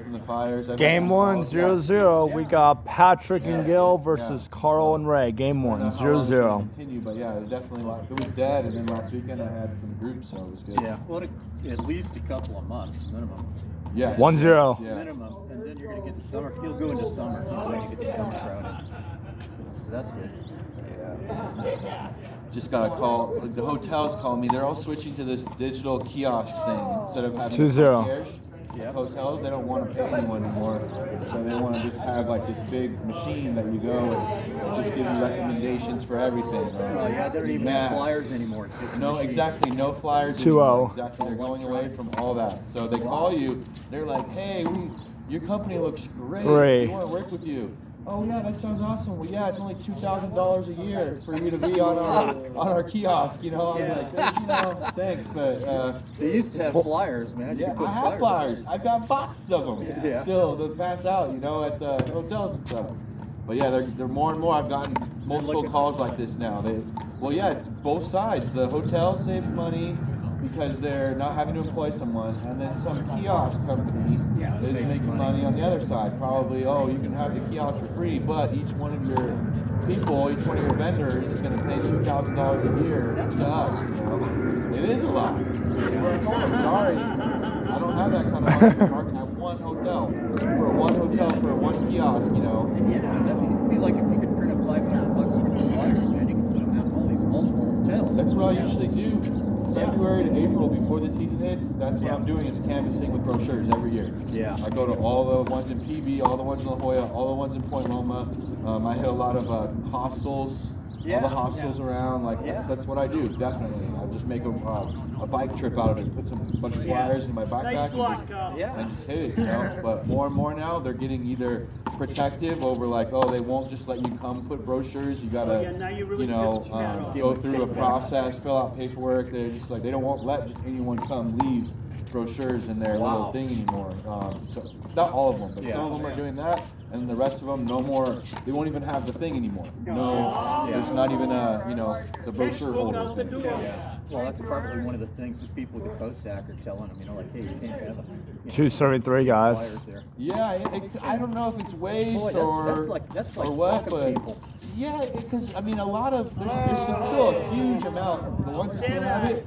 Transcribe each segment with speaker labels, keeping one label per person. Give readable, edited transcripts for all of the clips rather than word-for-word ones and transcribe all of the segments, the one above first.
Speaker 1: from the Flyers.
Speaker 2: Game 1, 0-0. We got Patrick and Gil versus Carl and Ray. Game 1, 0-0.
Speaker 1: Continue, but yeah, definitely. It was dead, and then last weekend I had some groups, so it was good.
Speaker 3: Yeah, well, at least a couple of months minimum.
Speaker 1: Yeah.
Speaker 2: 1-0.
Speaker 1: Yeah.
Speaker 3: Minimum, and then you're gonna get the summer. You'll go into summer. You're going to get the summer crowded. So that's good.
Speaker 1: Yeah. Just got a call. The hotels call me. They're all switching to this digital kiosk thing instead of having
Speaker 2: 2-0.
Speaker 1: concierge. Yeah. Hotels, they don't want to pay anyone anymore, so they want to just have like this big machine that you go and just give you recommendations for everything.
Speaker 3: Oh yeah, they don't even have flyers anymore. It's just
Speaker 1: No, exactly, no flyers.
Speaker 2: 2-0.
Speaker 1: Exactly, they're going away from all that. So they call you. They're like, "Hey, your company looks great. We want to work with you." Oh yeah, that sounds awesome. Well, yeah, it's only $2,000 a year for you to be on our kiosk. You know, I'm like, thanks, but
Speaker 3: they used to have flyers, man.
Speaker 1: Yeah, I have flyers. I've got boxes of them.
Speaker 3: Yeah.
Speaker 1: Still, to pass out, at the hotels and stuff. But yeah, they're more and more. I've gotten multiple calls like this now. It's both sides. The hotel saves money because they're not having to employ someone, and then some kiosk company is making money on the other side. Probably, you can have the kiosk for free, but each one of your people, each one of your vendors is going to pay $2,000 a year to us. It is a lot. I'm sorry, I don't have that kind of market. I have one hotel for one kiosk.
Speaker 3: Yeah, that'd be like if you could print up 500 bucks worth of flyers, man. You can put them out in all these multiple hotels.
Speaker 1: That's what I usually do. February to April, before the season hits, that's what I'm doing, is canvassing with brochures every year.
Speaker 3: Yeah.
Speaker 1: I go to all the ones in PB, all the ones in La Jolla, all the ones in Point Loma. I hit a lot of hostels, all the hostels around. That's what I do, definitely. I just make a bike trip out of it, put some bunch of flyers in my backpack and just hit it. But more and more now, they're getting either protective over they won't just let you come put brochures. You gotta, go through a process, fill out paperwork. They're just they won't let just anyone come leave brochures in their little thing anymore. So not all of them, but some of them are doing that, and the rest of them no more. They won't even have the thing anymore. There's not even the brochure holder thing.
Speaker 3: Well, that's probably one of the things that people with the COSAC are telling them, hey, you can't have
Speaker 2: 273 guys.
Speaker 3: flyers there.
Speaker 1: Yeah, I don't know if it's waste or what, but
Speaker 3: people.
Speaker 1: yeah, because a lot of there's still a huge amount. The ones that still have it,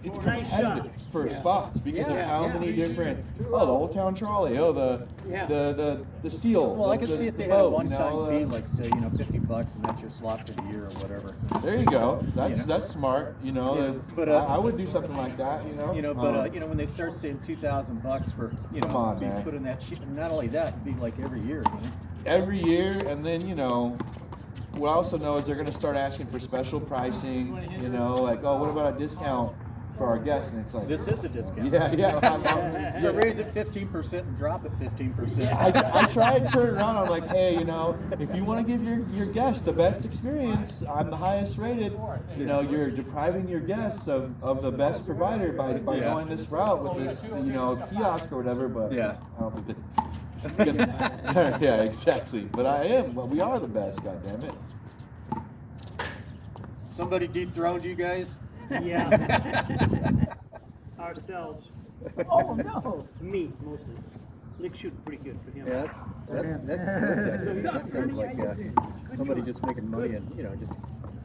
Speaker 1: it's competitive for spots because of how many different. The Old Town Trolley. The Seal.
Speaker 3: Well, I could see if they had a one-time fee, like say $50, and that's your slot for the year or whatever.
Speaker 1: There you go. That's smart.
Speaker 3: But
Speaker 1: I would do something like that.
Speaker 3: But when they start saying $2,000 for
Speaker 1: Come on,
Speaker 3: being
Speaker 1: man.
Speaker 3: put in that shit, not only that, it'd be like every year.
Speaker 1: Every year, and then what I also know is they're going to start asking for special pricing. What about a discount for our guests? And it's like,
Speaker 3: this is a discount.
Speaker 1: Yeah.
Speaker 3: You raise it 15% and drop it 15%.
Speaker 1: I try and turn it around. I'm like, hey, if you want to give your guests the best experience, I'm the highest rated. You're depriving your guests of the best provider by going this route with this, kiosk or whatever. But I don't think that. Yeah, exactly. But I am. Well, we are the best. God damn it.
Speaker 3: Somebody dethroned you guys.
Speaker 4: Yeah. Ourselves. Oh no. Me mostly. Nick shooting pretty good for him.
Speaker 3: Yeah, that sounds like somebody just making money and just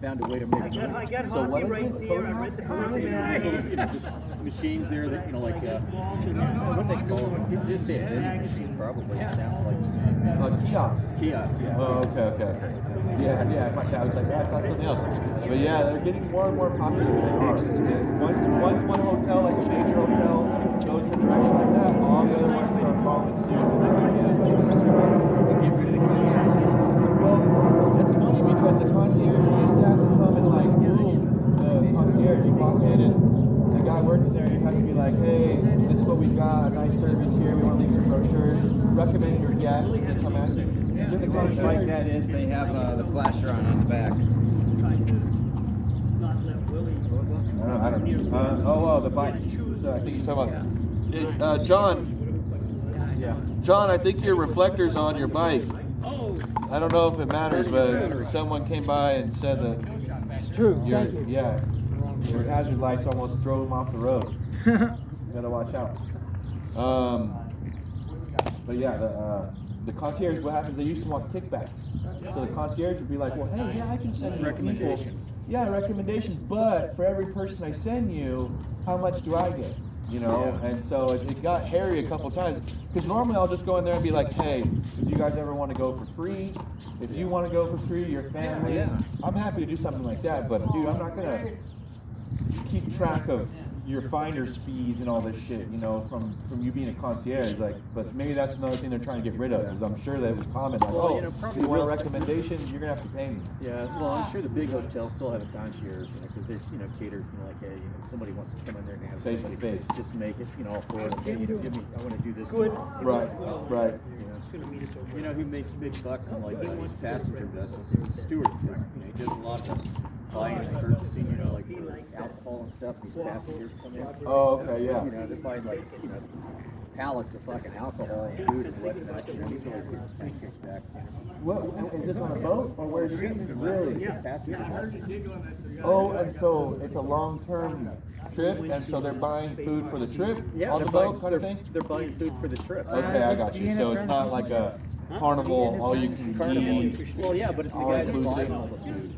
Speaker 3: found a way to make money.
Speaker 4: I got hockey right there. I read the hockey.
Speaker 3: Just machines there that what they call them? Just say a vending machine probably. It sounds like
Speaker 1: Kiosk.
Speaker 3: kiosk. Yeah.
Speaker 1: Oh, okay. Yeah. I was like, I thought something else. But yeah, they're getting more and more popular. They are. Once one hotel, like a major hotel, goes in a direction like that, all the other ones start following suit. And get rid of the concierge. Well, it's funny because the concierge used to have to come and boom, the concierge, you walk in and the guy working there, you have to be like, hey, this is what we got, a nice service here, we want to leave some brochures, recommend your guests, they come ask you.
Speaker 5: The close like that is they have the flasher on the back.
Speaker 1: I don't know. The bike. So I think he's talking about John. John, I think your reflector's on your bike. I don't know if it matters, but someone came by and said that
Speaker 2: It's true.
Speaker 1: your hazard lights almost drove him off the road. You gotta watch out. But yeah, the concierge, what happens, they used to want kickbacks. So the concierge would be like, well, hey, yeah, I can send you
Speaker 3: Recommendations.
Speaker 1: people. Yeah, recommendations, but for every person I send you, how much do I get? You know, and so it got hairy a couple times. Because normally I'll just go in there and be like, hey, if you guys ever want to go for free, if you want to go for free, your family, I'm happy to do something like that. But dude, I'm not gonna keep track of your finder's fees and all this shit, you know, from you being a concierge, like, but maybe that's another thing they're trying to get rid of, because I'm sure that it was common, like,
Speaker 3: Well,
Speaker 1: oh,
Speaker 3: you know, probably
Speaker 1: you want a
Speaker 3: real-
Speaker 1: recommendation, you're gonna have to pay me.
Speaker 3: Yeah, well, I'm sure the big hotels still have a concierge, you know, because they, you know, cater, you know, like, hey, you know, somebody wants to come in there and have
Speaker 1: Face to
Speaker 3: somebody
Speaker 1: face.
Speaker 3: just make it, you know, for us. Hey, you know, give me, I want to do this.
Speaker 4: Good.
Speaker 1: Right, right.
Speaker 3: You know who makes big bucks on like these passenger vessels? Stewart, because you know, he does a lot of buying and purchasing, you know, like for alcohol and stuff. These passengers come in.
Speaker 1: Oh, okay, yeah.
Speaker 3: You know, they're buying like, you know, pallets of fucking alcohol and food and whatnot. You know, he's always getting kickbacks.
Speaker 1: What, is this on a boat, or where's it? Really?
Speaker 3: Passenger vessels.
Speaker 1: Oh, and so it's a long-term trip, and so they're buying food for the trip
Speaker 3: Yeah,
Speaker 1: on the
Speaker 3: they're
Speaker 1: boat,
Speaker 3: buying,
Speaker 1: kind of thing?
Speaker 3: they're buying food for the trip.
Speaker 1: Okay, I got you. So it's not like a carnival, all you can
Speaker 3: Carnival.
Speaker 1: eat.
Speaker 3: Well, yeah, but it's the
Speaker 1: all
Speaker 3: guy that's
Speaker 1: inclusive.
Speaker 3: buying all the food.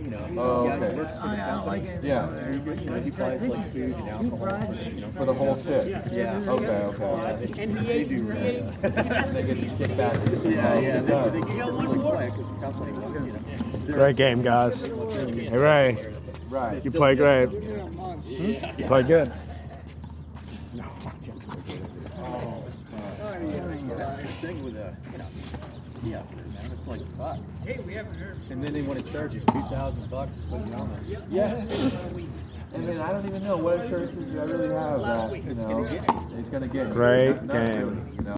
Speaker 3: You know,
Speaker 1: Oh,
Speaker 3: the guy
Speaker 1: okay.
Speaker 3: that works for the company.
Speaker 1: Yeah,
Speaker 3: You know, he buys like food and alcohol. You know,
Speaker 1: for the whole ship.
Speaker 3: Yeah.
Speaker 1: Okay, okay.
Speaker 4: And he ate,
Speaker 1: They get these kickbacks.
Speaker 3: Yeah, yeah, they
Speaker 1: Nice.
Speaker 3: keep it really quiet because the company wants, you know.
Speaker 2: Great game, guys. Hey, Ray,
Speaker 1: Right.
Speaker 2: you played great. You played good.
Speaker 3: That's the thing with you know, yes, man, it's like fuck.
Speaker 4: hey, we haven't heard.
Speaker 3: And then they want to charge you $2,000 for putting it on there.
Speaker 1: Yeah. And then I don't even know what assurances do I really have that, you know, it's gonna get me.
Speaker 2: Great
Speaker 1: Not
Speaker 2: game.
Speaker 1: really, you know.